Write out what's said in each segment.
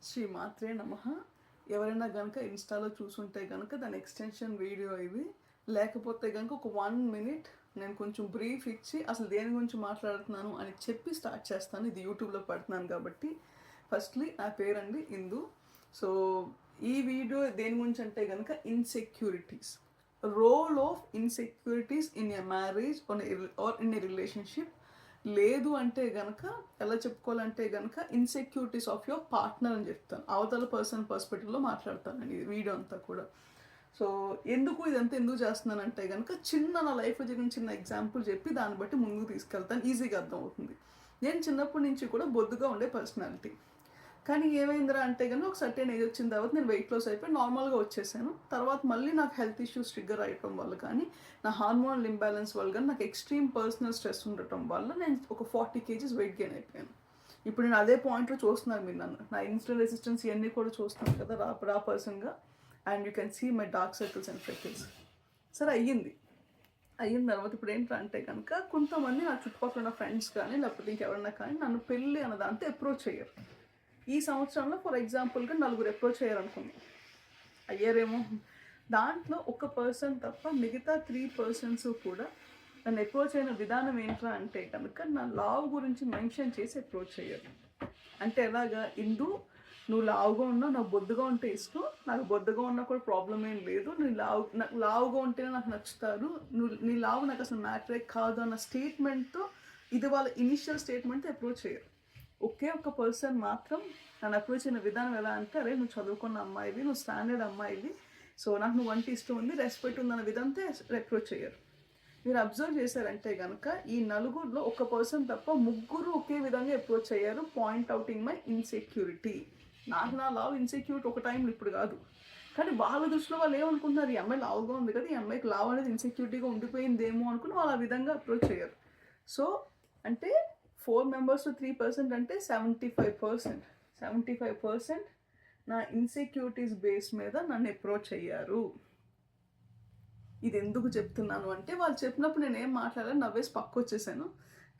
శ్రీ మాత్రే నమః. ఎవరైనా కనుక ఇన్స్టాలో చూసుంటే కనుక దాని ఎక్స్టెన్షన్ వీడియో ఇది. లేకపోతే కనుక ఒక 1 మినిట్ నేను కొంచెం బ్రీఫ్ ఇచ్చి అసలు దేని గురించి మాట్లాడుతున్నాను అని చెప్పి స్టార్ట్ చేస్తాను. ఇది యూట్యూబ్లో పెడుతున్నాను కాబట్టి. ఫస్ట్లీ నా పేరండి ఇందు. సో ఈ వీడియో దేని గురించి అంటే కనుక insecurities, role of insecurities in a marriage or in a relationship. లేదు అంటే గనక ఎలా చెప్పుకోవాలంటే గనక ఇన్సెక్యూరిటీస్ ఆఫ్ యువర్ పార్ట్నర్ అని చెప్తాను. అవతల పర్సన్ పర్స్పెక్టివ్లో మాట్లాడతానండి ఈ వీడియో అంతా కూడా. సో ఇదంతా ఎందుకు చేస్తున్నానంటే కనుక నా లైఫ్లో జరిగిన చిన్న ఎగ్జాంపుల్ చెప్పి దాన్ని బట్టి ముందుకు తీసుకెళ్తాను, ఈజీగా అర్థమవుతుంది. నేను చిన్నప్పటి నుంచి కూడా బొద్దుగా ఉండే పర్సనాలిటీ. కానీ ఏమైందిరా అంటే కనుక ఒక సర్టెన్ ఏజ్ వచ్చిన తర్వాత నేను వెయిట్ లాస్ అయిపోయి నార్మల్గా వచ్చేసాను. తర్వాత మళ్ళీ నాకు హెల్త్ ఇష్యూస్ ట్రిగ్గర్ అయ్యటం వల్ల కానీ, నా హార్మోనల్ ఇంబ్యాలెన్స్ వల్ల కానీ, నాకు ఎక్స్ట్రీమ్ పర్సనల్ స్ట్రెస్ ఉండటం వల్ల నేను ఒక 40 kgs వెయిట్ గెయిన్ అయిపోయాను. ఇప్పుడు నేను అదే పాయింట్లో చూస్తున్నాను మీరు నన్ను, నా ఇన్సులిన్ రెసిస్టెన్స్ ఇవన్నీ కూడా చూస్తున్నాను కదా రా పర్సన్గా. And you can see my dark circles and freckles. సరే అయిన తర్వాత ఇప్పుడు ఏంటంటే కనుక కొంతమంది నా చుట్టుపక్కల ఉన్న ఫ్రెండ్స్ కానీ లేకపోతే ఇంకెవరన్నా కానీ నన్ను పెళ్ళి అన్న దాంతో అప్రోచ్ అయ్యారు. ఈ సంవత్సరంలో ఫర్ ఎగ్జాంపుల్గా 4 అప్రోచ్ అయ్యారనుకున్నాం, అయ్యారేమో. దాంట్లో ఒక పర్సన్ తప్ప మిగతా 3 persons కూడా నన్ను అప్రోచ్ అయిన విధానం ఏంట్రా అంటే కనుక నా లావ్ గురించి మెన్షన్ చేసి అప్రోచ్ అయ్యారు. అంటే ఎలాగా, ఇందు నువ్వు లావుగా ఉన్నావు, నాకు బొద్దుగా ఉంటే ఇష్టం, నాకు బొద్దుగా ఉన్నా కూడా ప్రాబ్లం ఏం లేదు, నాకు లావుగా ఉంటేనే నాకు నచ్చుతారు, నీ లావు నాకు అసలు మ్యాటరే కాదు అన్న స్టేట్మెంట్తో, ఇది వాళ్ళ ఇనిషియల్ స్టేట్మెంట్తో అప్రోచ్ అయ్యారు. ఒకే ఒక పర్సన్ మాత్రం నన్ను అప్రోచ్ అయిన విధానం ఎలా అంటే, అరే నువ్వు చదువుకున్న అమ్మాయివి, నువ్వు స్టాండర్డ్ అమ్మాయివి, సో నాకు నువ్వు వంటి ఇష్టం ఉంది, రెస్పెక్ట్ ఉందన్న విధంతో అప్రోచ్ అయ్యారు. మీరు అబ్జర్వ్ చేశారంటే కనుక ఈ 4లో ఒక పర్సన్ తప్ప 3 ఒకే విధంగా అప్రోచ్ అయ్యారు, పాయింట్ అవుటింగ్ మై ఇన్సెక్యూరిటీ. నాకు నా లావ్ ఇన్సెక్యూరిటీ ఒక టైంలో ఇప్పుడు కాదు, కానీ వాళ్ళ దృష్టిలో వాళ్ళు ఏమనుకుంటున్నారు, ఈ అమ్మాయి లావుగా ఉంది కదా, ఈ అమ్మాయికి లావ్ అనేది ఇన్సెక్యూరిటీగా ఉండిపోయిందేమో అనుకుని వాళ్ళు ఆ విధంగా అప్రోచ్ అయ్యారు. సో అంటే 4 members to 3% అంటే 75% నా ఇన్సెక్యూరిటీస్ బేస్ మీద నన్ను అప్రోచ్ అయ్యారు. ఇది ఎందుకు చెప్తున్నాను అంటే, వాళ్ళు చెప్పినప్పుడు నేను ఏం మాట్లాడాలి, నవ్వేసి వచ్చేసాను.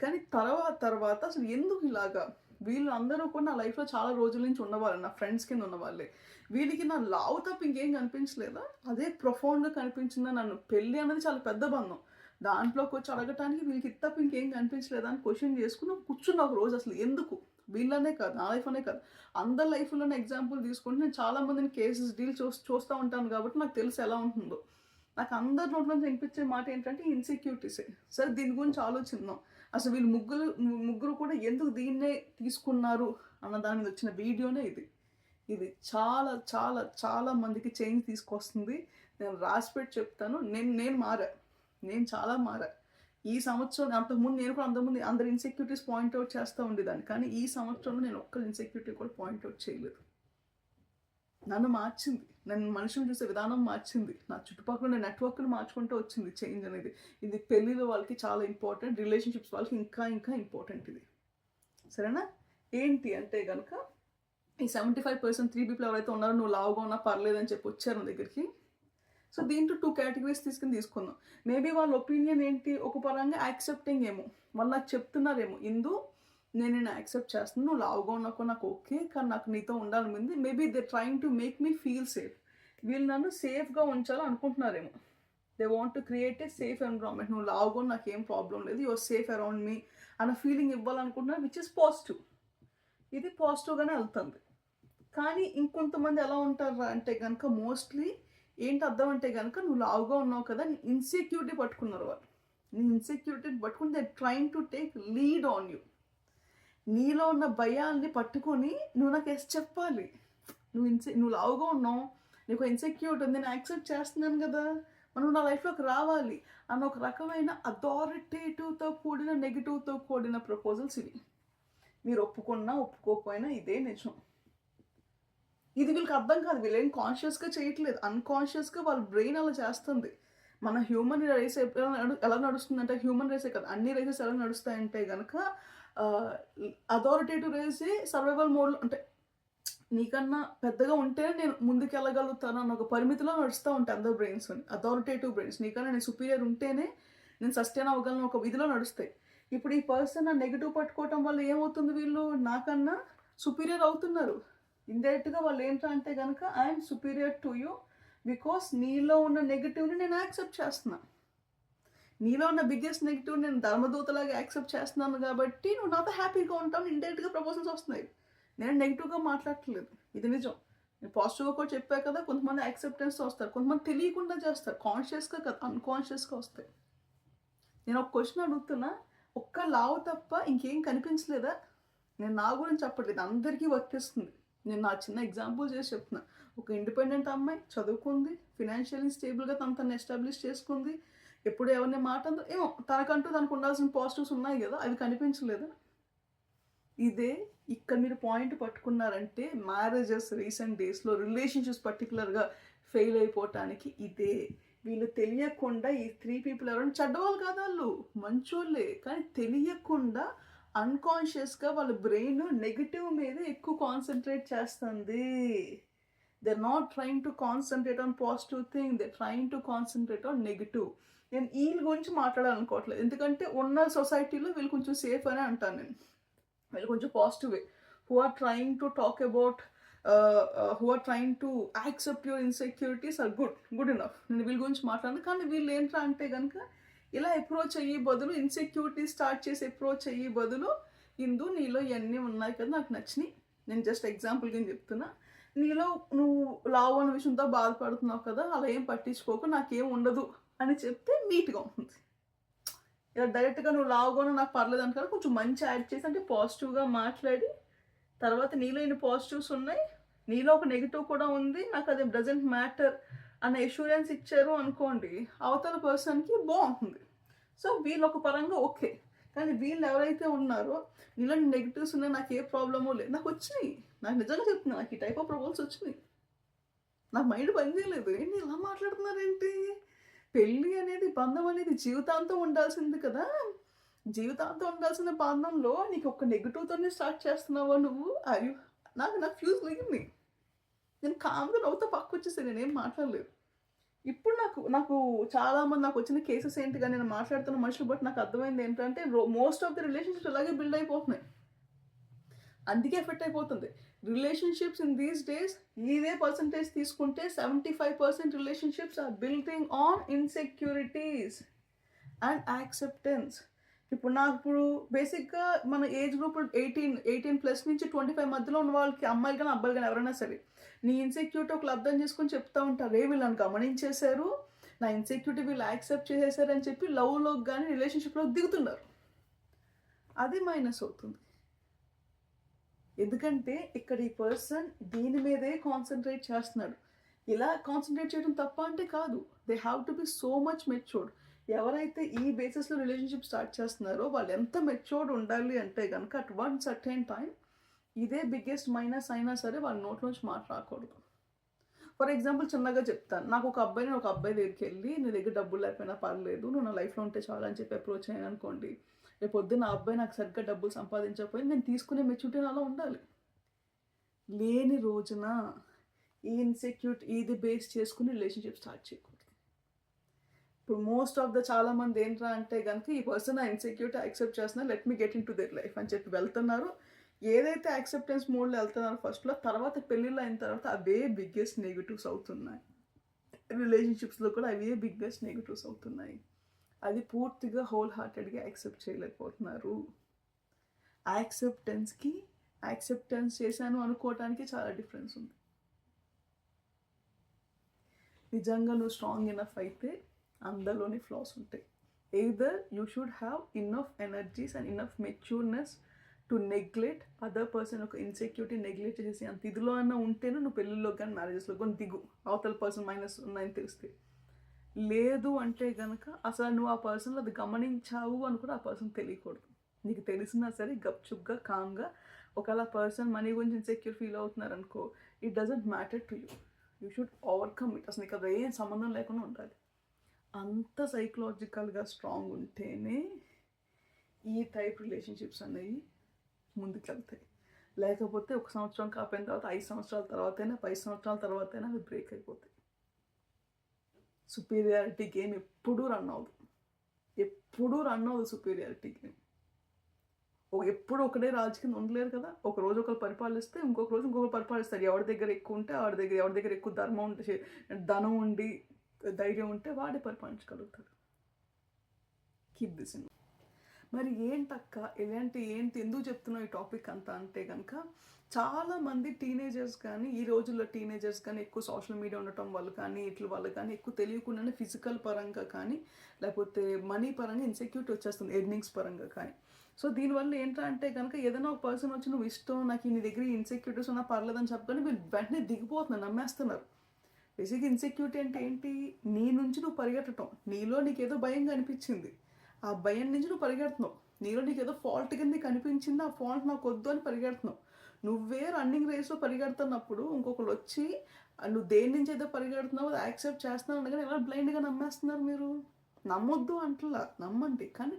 కానీ తర్వాత అసలు ఎందుకు ఇలాగా, వీళ్ళు అందరూ కూడా నా లైఫ్లో చాలా రోజుల నుంచి ఉన్నవాళ్ళు, నా ఫ్రెండ్స్ కింద ఉన్నవాళ్ళే. వీళ్ళకి నా లావు తప్ప ఇంకేం కనిపించలేదా, అదే ప్రొఫౌండ్గా కనిపించిందా. నన్ను పెళ్ళి అనేది చాలా పెద్ద బంధం, దాంట్లోకి వచ్చి అడగటానికి వీళ్ళకి తప్ప ఇంకేం కనిపించలేదా అని క్వశ్చన్ చేసుకుని కూర్చున్న ఒక రోజు. అసలు ఎందుకు, వీళ్ళనే కాదు, నా లైఫ్ అనే కాదు, అందరి లైఫ్లోనే ఎగ్జాంపుల్ తీసుకుంటే నేను చాలామందిని కేసెస్ డీల్ చూస్తూ ఉంటాను కాబట్టి నాకు తెలుసు ఎలా ఉంటుందో. నాకు అందరి నోట్లో నుంచి వినిపించే మాట ఏంటంటే ఇన్సెక్యూరిటీసే. సరే దీని గురించి ఆలోచిద్దాం. అసలు వీళ్ళు ముగ్గురు కూడా ఎందుకు దీన్నే తీసుకున్నారు అన్న దాని మీద వచ్చిన వీడియోనే ఇది చాలా చాలా చాలా మందికి చేంజ్ తీసుకొస్తుంది. నేను రాసిపెట్టి చెప్తాను. నేను చాలా మారా ఈ సంవత్సరం. అంతకుముందు అందరి ఇన్సెక్యూరిటీస్ పాయింట్అవుట్ చేస్తూ ఉండేదాన్ని, కానీ ఈ సంవత్సరంలో నేను ఒక్క ఇన్సెక్యూరిటీ కూడా పాయింట్అవుట్ చేయలేదు. నన్ను మార్చింది, నన్ను మనుషులు చూసే విధానం మార్చింది, నా చుట్టుపక్కల ఉన్న నెట్వర్క్ను మార్చుకుంటూ వచ్చింది చేంజ్ అనేది. ఇది పెళ్ళిలో వాళ్ళకి చాలా ఇంపార్టెంట్, రిలేషన్షిప్స్ వాళ్ళకి ఇంకా ఇంపార్టెంట్ ఇది. సరేనా? ఏంటి అంటే కనుక ఈ 75% 3 people ఎవరైతే ఉన్నారో, నువ్వు లావుగా ఉన్నా పర్లేదని చెప్పి వచ్చారు నా దగ్గరికి. సో దీంట్లో 2 categories తీసుకుందాం. మేబీ వాళ్ళ ఒపీనియన్ ఏంటి, ఒక పరంగా యాక్సెప్టింగ్ ఏమో, వాళ్ళు నాకు చెప్తున్నారేమో, ఇందు నేను యాక్సెప్ట్ చేస్తున్నాను, నువ్వు లావుగా ఉన్నాకో నాకు ఓకే, కానీ నాకు నీతో ఉండాలనుంది. Maybe they trying to make me feel safe. వీళ్ళు నన్ను సేఫ్గా ఉంచాలని అనుకుంటున్నారేమో. They want to create a safe environment. నువ్వు లావుగా నాకు ఏం ప్రాబ్లం లేదు, యువర్ సేఫ్ అరౌండ్ మీ అన్న ఫీలింగ్ ఇవ్వాలనుకుంటున్నారు, విచ్ ఇస్ పాజిటివ్. ఇది పాజిటివ్గానే వెళ్తుంది. కానీ ఇంకొంతమంది ఎలా ఉంటారు అంటే కనుక, మోస్ట్లీ ఏంటి అర్థం అంటే కనుక, నువ్వు లావుగా ఉన్నావు కదా, నీ ఇన్సెక్యూరిటీ పట్టుకున్నారు వాళ్ళు. నీ ఇన్సెక్యూరిటీ పట్టుకుని they trying to take lead on you. నీలో ఉన్న భయాల్ని పట్టుకొని నువ్వు నాకు చెప్పాలి, నువ్వు లావుగా ఉన్నావు, నీకు ఇన్సెక్యూరిటీ ఉంది, నేను యాక్సెప్ట్ చేస్తున్నాను కదా, మనం నా లైఫ్లోకి రావాలి అన్న ఒక రకమైన అథారిటేటివ్తో కూడిన నెగిటివ్తో కూడిన ప్రపోజల్స్ ఇవి. మీరు ఒప్పుకున్నా ఒప్పుకోకపోయినా ఇదే నిజం. ఇది వీళ్ళకి అర్థం కాదు, వీళ్ళు ఏం కాన్షియస్గా చేయట్లేదు, అన్కాన్షియస్గా వాళ్ళ బ్రెయిన్ అలా చేస్తుంది. మన హ్యూమన్ రేస్ ఎలా నడుస్తుందంటే, హ్యూమన్ రేసే కదా, అన్ని రేసెస్ ఎలా నడుస్తాయంటే కనుక, అథారిటేటివ్ రేసే సర్వైవల్ మోడ్లో, అంటే నీకన్నా పెద్దగా ఉంటేనే నేను ముందుకు వెళ్ళగలుగుతాను అన్న ఒక పరిమితిలో నడుస్తూ ఉంటాయి అందరు బ్రెయిన్స్. అథారిటేటివ్ బ్రెయిన్స్, నీకన్నా నేను సుపీరియర్ ఉంటేనే నేను సస్టైన్ అవ్వగలను ఒక విధిలో నడుస్తాయి. ఇప్పుడు ఈ పర్సన్ నెగిటివ్ పట్టుకోవటం వల్ల ఏమవుతుంది, వీళ్ళు నాకన్నా సుపీరియర్ అవుతున్నారు. ఇండైరెక్ట్గా వాళ్ళు ఏంటంటే కనుక I'm superior to you because నీలో ఉన్న నెగిటివ్ని నేను యాక్సెప్ట్ చేస్తున్నా. నీలో ఉన్న బిగ్గెస్ట్ నెగిటివ్ నేను ధర్మదూతలాగా యాక్సెప్ట్ చేస్తున్నాను కాబట్టి నువ్వు నాతో హ్యాపీగా ఉంటావు. ఇండైరెక్ట్గా ప్రపోజల్స్ వస్తున్నాయి. నేను నెగిటివ్గా మాట్లాడట్లేదు, ఇది నిజం. నేను పాజిటివ్గా కూడా చెప్పా కదా. కొంతమంది యాక్సెప్టెన్స్ వస్తారు, కొంతమంది తెలియకుండా చేస్తారు, కాన్షియస్గా కదా అన్కాన్షియస్గా వస్తాయి. నేను ఒక క్వశ్చన్ అడుగుతున్నా, ఒక్క లావు తప్ప ఇంకేం కనిపించలేదా? నేను నా గురించి చెప్పట్లేదు, అందరికీ వర్తిస్తుంది. నేను నా చిన్న ఎగ్జాంపుల్ చేసి చెప్తున్నా. ఒక ఇండిపెండెంట్ అమ్మాయి చదువుకుంది, ఫినాన్షియల్లీ స్టేబుల్గా తను ఎస్టాబ్లిష్ చేసుకుంది, ఎప్పుడు ఎవరిని మాట ఏమో తనకంటూ తనకు ఉండాల్సిన పాజిటివ్స్ ఉన్నాయి కదా, అవి కనిపించలేదు. ఇదే ఇక్కడ మీరు పాయింట్ పట్టుకున్నారంటే మ్యారేజెస్ రీసెంట్ డేస్లో రిలేషన్షిప్స్ పర్టికులర్గా ఫెయిల్ అయిపోవటానికి ఇదే. వీళ్ళు తెలియకుండా ఈ 3 పీపుల్ ఎవరైనా చెడ్డవాళ్ళు కాదు, వాళ్ళు మంచోళ్ళే, కానీ తెలియకుండా అన్కాన్షియస్గా వాళ్ళ బ్రెయిన్ నెగిటివ్ మీద ఎక్కువ కాన్సన్ట్రేట్ చేస్తుంది. They are not trying to concentrate on positive thing, they trying to concentrate on negative. నేను వీళ్ళ గురించి మాట్లాడాలనుకోవట్లేదు, ఎందుకంటే ఉన్న సొసైటీలో వీళ్ళు కొంచెం సేఫ్ అని అంటాను నేను. వీళ్ళు కొంచెం positive way, who are trying to talk about who are trying to accept your insecurities are good enough. నేను వీళ్ళ గురించి మాట్లాడను. కానీ వీళ్ళు ఏంట్రా అంటే కనుక ఇలా అప్రోచ్ అయ్యే బదులు, ఇన్సెక్యూరిటీ స్టార్ట్ చేసి అప్రోచ్ అయ్యే బదులు, ఇందు నీలో ఇవన్నీ ఉన్నాయి కదా నాకు నచ్చినాయి, నేను జస్ట్ ఎగ్జాంపుల్గా చెప్తున్నా, నీలో నువ్వు లావు అన్న విషయంతో బాధపడుతున్నావు కదా, అలా ఏం పట్టించుకోకు, నాకేం ఉండదు అని చెప్తే నీట్గా ఉంటుంది. ఇలా డైరెక్ట్గా నువ్వు లావుగా నాకు పర్లేదు అంటారు, కొంచెం మంచి యాడ్ చేసి అంటే పాజిటివ్గా మాట్లాడి, తర్వాత నీలో ఇన్ని పాజిటివ్స్ ఉన్నాయి, నీలో ఒక నెగిటివ్ కూడా ఉంది, నాకు అది డజంట్ మ్యాటర్ అన్న ఎష్యూరెన్స్ ఇచ్చారు అనుకోండి, అవతల పర్సన్కి బాగుంటుంది. సో వీళ్ళు ఒక పరంగా ఓకే. కానీ వీళ్ళు ఎవరైతే ఉన్నారో నీలో నెగిటివ్స్ ఉన్నాయి, నాకు ఏ ప్రాబ్లమో లేదు, నాకు వచ్చినాయి, నాకు నిజంగా చెప్తున్నా, నాకు ఈ టైప్ ఆఫ్ ప్రాబ్లమ్స్ వచ్చినాయి, నాకు మైండ్ పని చేయలేదు. ఏంటి ఇలా మాట్లాడుతున్నారేంటి? పెళ్ళి అనేది, బంధం అనేది జీవితాంతం ఉండాల్సింది కదా. జీవితాంతం ఉండాల్సిన బంధంలో నీకు ఒక నెగిటివ్తోనే స్టార్ట్ చేస్తున్నావా నువ్వు? అయ్యో, నాకు ఫ్యూజ్ లేగింది. నేను కామ్గా నవ్వుతా పక్క వచ్చేసాను, నేనేం మాట్లాడలేదు. ఇప్పుడు నాకు చాలామంది నాకు వచ్చిన కేసెస్ ఏంటిగా నేను మాట్లాడుతున్న మనుషులు బట్టి నాకు అర్థమైంది ఏంటంటే మోస్ట్ ఆఫ్ ది రిలేషన్షిప్స్ అలాగే బిల్డ్ అయిపోతున్నాయి, అందుకే ఎఫెక్ట్ అయిపోతుంది. రిలేషన్షిప్స్ ఇన్ దీస్ డేస్ ఇదే పర్సంటేజ్ తీసుకుంటే 75% relationships are building on insecurities and acceptance. ఇప్పుడు బేసిక్గా మన ఏజ్ గ్రూప్ 18+ నుంచి 25 మధ్యలో ఉన్న వాళ్ళకి, అమ్మాయిలు కానీ అబ్బాయిలు కానీ ఎవరైనా సరే, నీ ఇన్సెక్యూరిటీ ఒకళ్ళు అర్థం చేసుకొని చెప్తా ఉంటారు, రే వీళ్ళని గమనించేశారు, నా ఇన్సెక్యూరిటీ వీళ్ళు యాక్సెప్ట్ చేసేసారు అని చెప్పి లవ్లోకి కానీ రిలేషన్షిప్లోకి దిగుతున్నారు. అది మైనస్ అవుతుంది. ఎందుకంటే ఇక్కడ ఈ పర్సన్ దీని మీదే కాన్సన్ట్రేట్ చేస్తున్నాడు. ఇలా కాన్సన్ట్రేట్ చేయడం తప్ప అంటే కాదు, they have to be so much matured. ఎవరైతే ఈ బేసిస్లో రిలేషన్షిప్ స్టార్ట్ చేస్తున్నారో వాళ్ళు ఎంత మెచ్యూర్డ్ ఉండాలి అంటే కనుక అట్ వన్ సర్టెన్ టైం ఇదే బిగ్గెస్ట్ మైనస్ అయినా సరే వాళ్ళ నోట్లోంచి మాట రాకూడదు. ఫర్ ఎగ్జాంపుల్ చిన్నగా చెప్తాను, నాకు ఒక అబ్బాయి దగ్గరికి వెళ్ళి నీ దగ్గర డబ్బులు లేకపోయినా పర్లేదు, నువ్వు నా లైఫ్లో ఉంటే చాలా అని చెప్పి అప్రోచ్ అయ్యాను అనుకోండి, రేపు పొద్దున్న నా అబ్బాయి నాకు సరిగ్గా డబ్బులు సంపాదించకపోయి నేను తీసుకునే మెచ్యూరిటీ అలా ఉండాలి. లేని రోజున ఈ ఇన్సెక్యూరిటీ ఇది బేస్ చేసుకుని రిలేషన్షిప్ స్టార్ట్ చేయకూడదు. ఇప్పుడు మోస్ట్ ఆఫ్ ద చాలామంది ఏంట్రా అంటే కనుక ఈ పర్సన్ ఆ ఇన్సెక్యూరిటీ యాక్సెప్ట్ చేస్తున్నారు, let me get in to their life అని చెప్పి వెళ్తున్నారు. ఏదైతే యాక్సెప్టెన్స్ మోడ్లో వెళ్తున్నారో ఫస్ట్లో, తర్వాత పెళ్ళిళ్ళు అయిన తర్వాత అవే బిగ్గెస్ట్ నెగిటివ్స్ అవుతున్నాయి. రిలేషన్షిప్స్లో కూడా అవే బిగ్గెస్ట్ నెగిటివ్స్ అవుతున్నాయి. అది పూర్తిగా హోల్ హార్టెడ్గా యాక్సెప్ట్ చేయలేకపోతున్నారు. యాక్సెప్టెన్స్కి యాక్సెప్టెన్స్ చేశాను అనుకోవటానికి చాలా డిఫరెన్స్ ఉంది. నిజంగా నువ్వు స్ట్రాంగ్ ఇనఫ్ అయితే అందరిలోని ఫ్లాస్ ఉంటాయి. Either you should have enough energies and enough matureness to neglect other person. ఒక ఇన్సెక్యూరిటీ నెగ్లెక్ట్ చేసి అంత ఇదిలో అన్నా ఉంటేనే నువ్వు పెళ్ళిలో కానీ మ్యారేజెస్లో కానీ దిగు, అవతల పర్సన్ మైనస్ ఉన్నాయని తెలిస్తే. లేదు అంటే కనుక అసలు నువ్వు ఆ పర్సన్లో అది గమనించావు అని కూడా ఆ పర్సన్ తెలియకూడదు. నీకు తెలిసినా సరే గప్చుప్గా కామ్గా, ఒకవేళ పర్సన్ మనీ గురించి ఇన్సెక్యూర్ ఫీల్ అవుతున్నారనుకో, it doesn't matter to you, you should overcome it. అసలు నీకు అది ఏం సంబంధం లేకుండా ఉండాలి. అంత సైకలాజికల్గా స్ట్రాంగ్ ఉంటేనే ఈ టైప్ రిలేషన్షిప్స్ అనేవి ముందుకెళ్తాయి. లేకపోతే 1 సంవత్సరం కాపోయిన తర్వాత 5 సంవత్సరాల తర్వాతైనా 10 సంవత్సరాల తర్వాతైనా అవి బ్రేక్ అయిపోతాయి. సుపీరియారిటీ గేమ్ ఎప్పుడూ రన్ అవ్వదు సుపీరియారిటీ గేమ్. ఎప్పుడు ఒకటే రాజు కింద ఉండలేరు కదా. ఒక రోజు ఒకరు పరిపాలిస్తే ఇంకొక రోజు ఇంకొకరు పరిపాలిస్తారు. ఎవరి దగ్గర ఎక్కువ ఉంటే ఎవరి దగ్గర ఎక్కువ ధర్మం ఉంటే ధనం ఉండి ధైర్యం ఉంటే వాడే పరిపాలించగలుగుతాడు. Keep this in. మరి ఏంటక్క ఏంటి ఎందుకు చెప్తున్నావు ఈ టాపిక్ అంతా అంటే కనుక, చాలామంది టీనేజర్స్ కానీ ఈ రోజుల్లో టీనేజర్స్ కానీ ఎక్కువ సోషల్ మీడియా ఉండటం వల్ల కానీ వల్ల కానీ ఎక్కువ తెలియకుండానే ఫిజికల్ పరంగా కానీ లేకపోతే మనీ పరంగా ఇన్సెక్యూరిటీ వచ్చేస్తుంది, ఎర్నింగ్స్ పరంగా కానీ. సో దీనివల్ల ఏంటంటే కనుక ఏదైనా ఒక పర్సన్ వచ్చి నువ్వు ఇష్టం నాకు నీ దగ్గర ఇన్సెక్యూరిటీస్ ఉన్నా పర్లేదని చెప్పగానే వీళ్ళు వెంటనే దిగిపోతున్నారు, నమ్మేస్తున్నారు. బేసిక్ ఇన్సెక్యూరిటీ అంటే ఏంటి? నీ నుంచి నువ్వు పరిగెట్టడం, నీలో నీకేదో భయంగా అనిపించింది, ఆ భయం నుంచి నువ్వు పరిగెడుతున్నావు. నీలో నీకు ఏదో ఫాల్ట్ కింద కనిపించింది, ఆ ఫాల్ట్ నాకు వద్దు అని పరిగెడుతున్నావు. నువ్వే రన్నింగ్ రేస్లో పరిగెడుతున్నప్పుడు ఇంకొకరు వచ్చి నువ్వు దేని నుంచి అయితే పరిగెడుతున్నావు అది యాక్సెప్ట్ చేస్తున్నావు అనగానే ఎలా బ్లైండ్గా నమ్మేస్తున్నారు మీరు? నమ్మొద్దు అంటలా, నమ్మండి, కానీ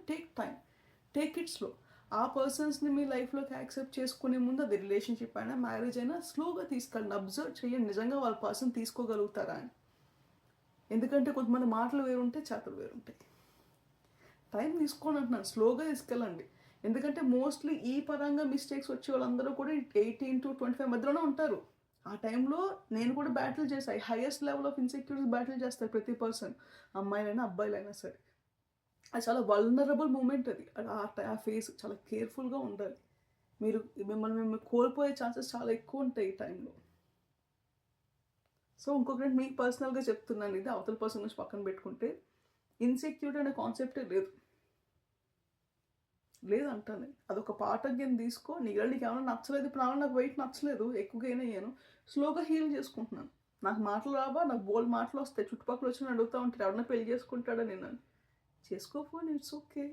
టేక్ ఇట్ స్లో. ఆ పర్సన్స్ని మీ లైఫ్లోకి యాక్సెప్ట్ చేసుకునే ముందు, అది రిలేషన్షిప్ అయినా మ్యారేజ్ అయినా స్లోగా తీసుకెళ్ళండి, అబ్జర్వ్ చేయండి నిజంగా వాళ్ళ పర్సన్ తీసుకోగలుగుతారా అని. ఎందుకంటే కొంతమంది మాటలు వేరుంటాయి, చేతలు వేరుంటాయి. టైం తీసుకోండి అంటున్నాను, స్లోగా తీసుకెళ్ళండి. ఎందుకంటే మోస్ట్లీ ఈ పరంగా మిస్టేక్స్ వచ్చే వాళ్ళందరూ కూడా 18 to 25 మధ్యలోనే ఉంటారు. ఆ టైంలో నేను కూడా బ్యాటిల్ చేశాను. Highest level of insecurities battle చేస్తారు ప్రతి పర్సన్, అమ్మాయిలైనా అబ్బాయిలైనా సరే. అది చాలా వల్నరబుల్ మూమెంట్. అది ఆ ఫేస్ చాలా కేర్ఫుల్గా ఉండాలి. మిమ్మల్ని కోల్పోయే ఛాన్సెస్ చాలా ఎక్కువ ఉంటాయి ఈ టైంలో. సో ఇంకొకటి మీకు పర్సనల్గా చెప్తున్నాను, ఇది అవతల పర్సన్ నుంచి పక్కన పెట్టుకుంటే, ఇన్సెక్యూరిటీ అనే కాన్సెప్టే లేదంటాను. అదొక పాఠం కింద తీసుకో. నీకు ఏమైనా నచ్చలేదు, ఇప్పుడు నాకు వెయిట్ నచ్చలేదు, ఎక్కువ గెయిన్ అయ్యాను, స్లోగా హీల్ చేసుకుంటున్నాను. నాకు మాటలు రావా, నాకు బోల్డ్ మాటలు వస్తాయి, చుట్టుపక్కల వచ్చి అడుగుతూ ఉంటారు ఎవరన్నా పెళ్లి చేసుకుంటాడా నేను. చేసుకోపోని, ఇట్స్ ఓకే.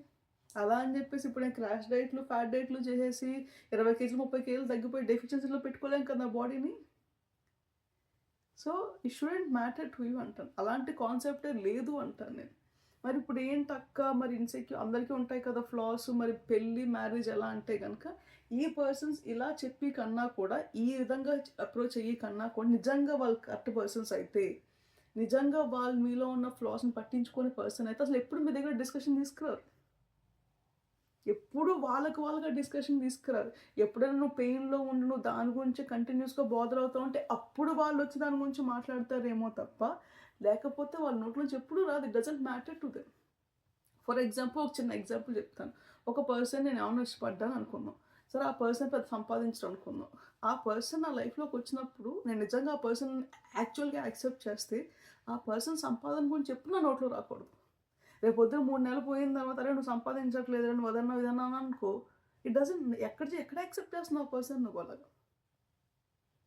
అలా అని చెప్పేసి ఇప్పుడు నేను క్రాష్ డైట్లు ఫ్యాట్ డైట్లు చేసేసి 20 కేజీలు 30 కేజీలు తగ్గిపోయి డెఫిషియన్సీలో పెట్టుకోలేం కదా బాడీని. So it shouldn't matter to you అంటాను. అలాంటి కాన్సెప్టే లేదు అంటాను నేను. మరి ఇప్పుడు ఏంటక్క, మరి ఇన్సెక్యూర్ అందరికీ ఉంటాయి కదా ఫ్లాస్. మరి పెళ్ళి మ్యారేజ్ ఎలా అంటే కనుక, ఈ పర్సన్స్ ఇలా చెప్పి కన్నా కూడా, ఈ విధంగా అప్రోచ్ అయ్యి కన్నా కూడా, నిజంగా వాళ్ళు కరెక్ట్ పర్సన్స్ అయితే, నిజంగా వాళ్ళు మీలో ఉన్న ఫ్లాస్ని పట్టించుకునే పర్సన్ అయితే అసలు ఎప్పుడు మీ దగ్గర డిస్కషన్ తీసుకురారు. ఎప్పుడు వాళ్ళగా డిస్కషన్ తీసుకురారు. ఎప్పుడైనా నువ్వు పెయిన్లో ఉండి నువ్వు దాని గురించి కంటిన్యూస్గా బాధర్ అవుతావు అంటే అప్పుడు వాళ్ళు వచ్చి దాని గురించి మాట్లాడతారేమో తప్ప, లేకపోతే వాళ్ళ నోట్లోంచి ఎప్పుడు రాదు. It doesn't matter to them. For example ఒక చిన్న ఎగ్జాంపుల్ చెప్తాను. ఒక పర్సన్ నేను ఏమైనా ఇష్టపడ్డాను అనుకున్నాను, సరే ఆ పర్సన్ పెద్ద సంపాదించడం అనుకున్నాను. ఆ పర్సన్ నా లైఫ్లోకి వచ్చినప్పుడు నేను నిజంగా ఆ పర్సన్ యాక్చువల్గా యాక్సెప్ట్ చేస్తే, ఆ పర్సన్ సంపాదన గురించి ఎప్పుడు నా నోట్లో రాకూడదు. రేపు పొద్దున 3 నెలలు పోయిన తర్వాత నువ్వు సంపాదించట్లేదు అని వదన్నా విధన్నా అనుకో, ఇట్ డజంట్ ఎక్కడ యాక్సెప్ట్ చేస్తున్నావు ఆ పర్సన్ నువ్వు అలాగా.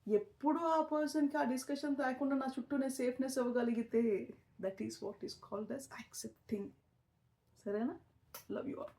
ఎప్పుడు ఆ పర్సన్కి ఆ డిస్కషన్ లేకుండా నా చుట్టూ నేను సేఫ్నెస్ ఇవ్వగలిగితే, that is what is called as accepting. సరేనా? Love you all.